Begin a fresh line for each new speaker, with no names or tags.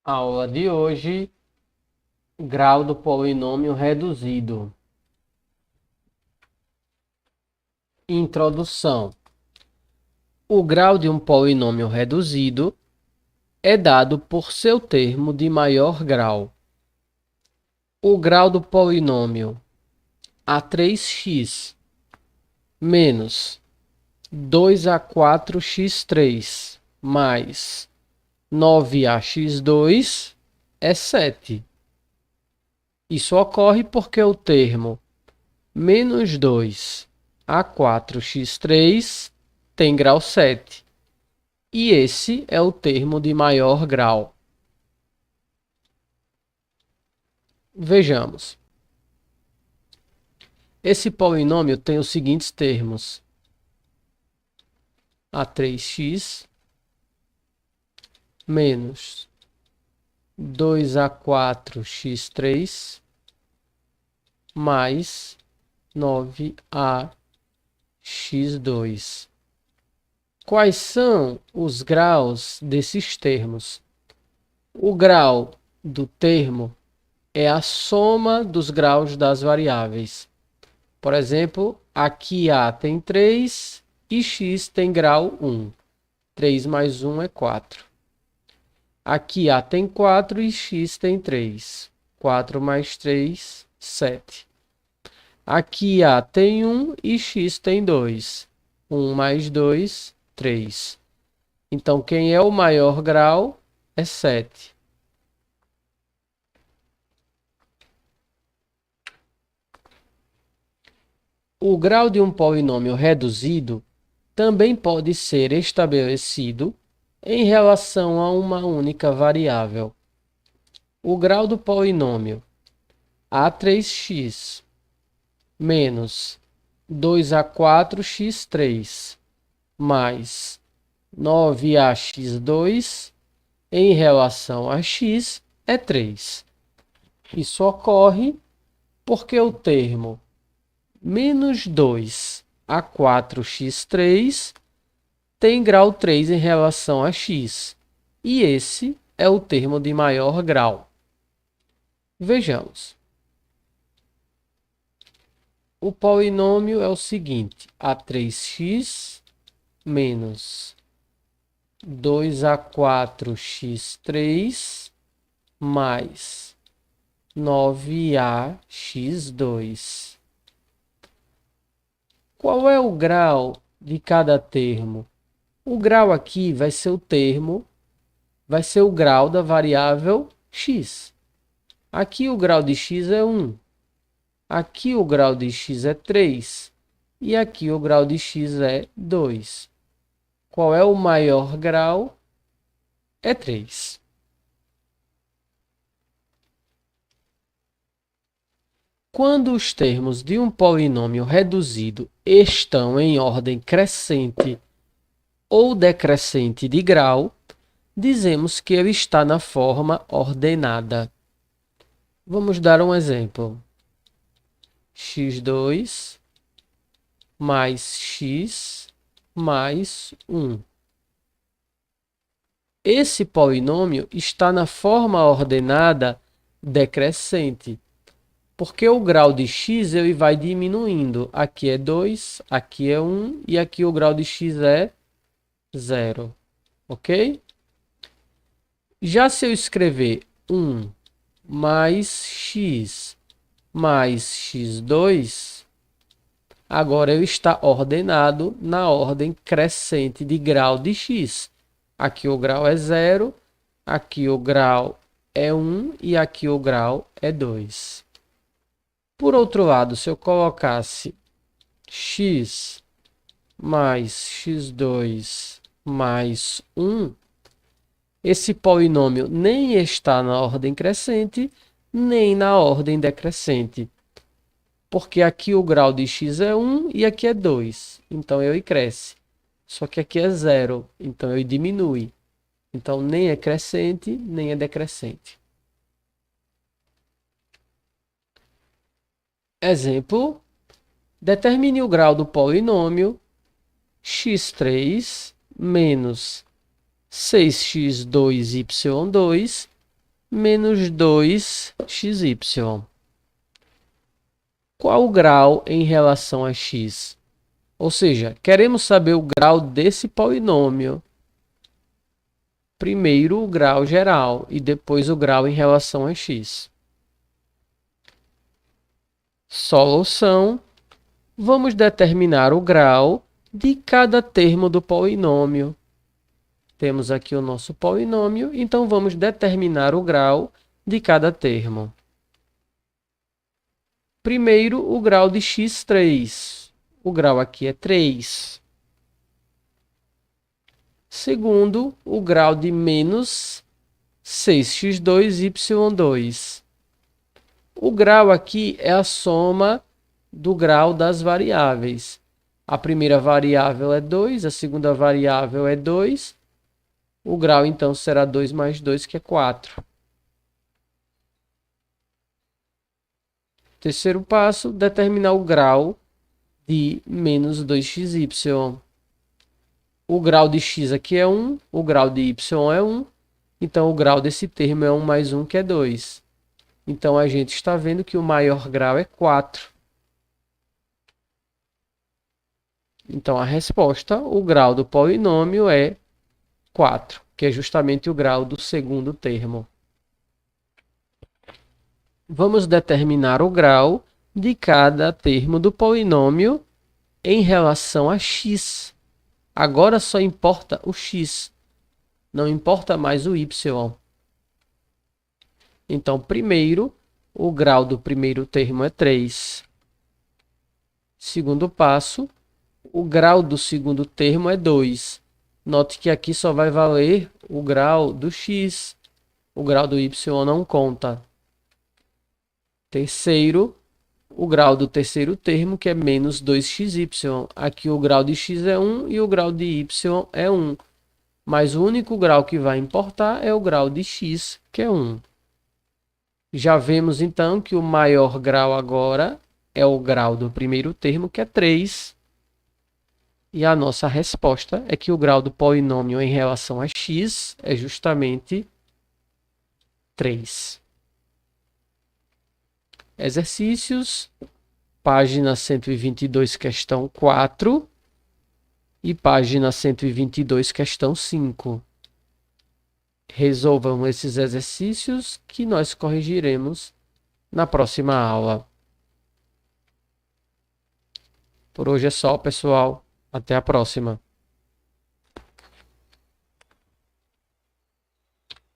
Aula de hoje, grau do polinômio reduzido. Introdução. O grau de um polinômio reduzido é dado por seu termo de maior grau. O grau do polinômio A3x menos 2a4x3 mais 9ax2 é 7. Isso ocorre porque o termo menos 2a4x3 tem grau 7. E esse é o termo de maior grau. Vejamos. Esse polinômio tem os seguintes termos: a3x menos 2a4x3 mais 9ax2. Quais são os graus desses termos? O grau do termo é a soma dos graus das variáveis. Por exemplo, aqui A tem 3 e x tem grau 1. 3 mais 1 é 4. Aqui A tem 4 e x tem 3. 4 mais 3, 7. Aqui A tem 1 e x tem 2. 1 mais 2, 3. Então, quem é o maior grau é 7. O grau de um polinômio reduzido também pode ser estabelecido em relação a uma única variável. O grau do polinômio A3x menos 2a4x3 mais 9ax2 em relação a x é 3. Isso ocorre porque o termo menos 2a4x3 tem grau 3 em relação a x. E esse é o termo de maior grau. Vejamos. O polinômio é o seguinte: a3x menos 2a4x3 mais 9ax2. Qual é o grau de cada termo? O grau aqui vai ser o grau da variável x. Aqui o grau de x é 1. Aqui o grau de x é 3. E aqui o grau de x é 2. Qual é o maior grau? É 3. Quando os termos de um polinômio reduzido estão em ordem crescente ou decrescente de grau, dizemos que ele está na forma ordenada. Vamos dar um exemplo. x2 mais x mais 1. Esse polinômio está na forma ordenada decrescente, porque o grau de x ele vai diminuindo. Aqui é 2, aqui é 1 e aqui o grau de x é 0. Ok? Já se eu escrever 1 mais x mais x2, agora ele está ordenado na ordem crescente de grau de x. Aqui o grau é 0, aqui o grau é 1 e aqui o grau é 2. Por outro lado, se eu colocasse x mais x2 mais 1, esse polinômio nem está na ordem crescente, nem na ordem decrescente. Porque aqui o grau de x é 1 e aqui é 2. Então, ele cresce. Só que aqui é 0. Então, ele diminui. Então, nem é crescente, nem é decrescente. Exemplo. Determine o grau do polinômio x3 menos 6x2y2 menos 2xy. Qual o grau em relação a x? Ou seja, queremos saber o grau desse polinômio. Primeiro o grau geral e depois o grau em relação a x. Solução. Vamos determinar o grau de cada termo do polinômio. Temos aqui o nosso polinômio, então vamos determinar o grau de cada termo. Primeiro, o grau de x3. O grau aqui é 3. Segundo, o grau de menos 6x2y2. O grau aqui é a soma do grau das variáveis. A primeira variável é 2, a segunda variável é 2. O grau, então, será 2 mais 2, que é 4. Terceiro passo, determinar o grau de menos 2xy. O grau de x aqui é 1, o grau de y é 1. Então, o grau desse termo é 1 mais 1, que é 2. Então, a gente está vendo que o maior grau é 4. Então, a resposta, o grau do polinômio é 4, que é justamente o grau do segundo termo. Vamos determinar o grau de cada termo do polinômio em relação a x. Agora só importa o x, não importa mais o y. Então, primeiro, o grau do primeiro termo é 3. Segundo passo, o grau do segundo termo é 2. Note que aqui só vai valer o grau do x. O grau do y não conta. Terceiro, o grau do terceiro termo, que é menos 2xy. Aqui o grau de x é 1 e o grau de y é 1. Mas o único grau que vai importar é o grau de x, que é 1. Já vemos, então, que o maior grau agora é o grau do primeiro termo, que é 3. E a nossa resposta é que o grau do polinômio em relação a x é justamente 3. Exercícios, página 122, questão 4 e página 122, questão 5. Resolvam esses exercícios que nós corrigiremos na próxima aula. Por hoje é só, pessoal. Até a próxima.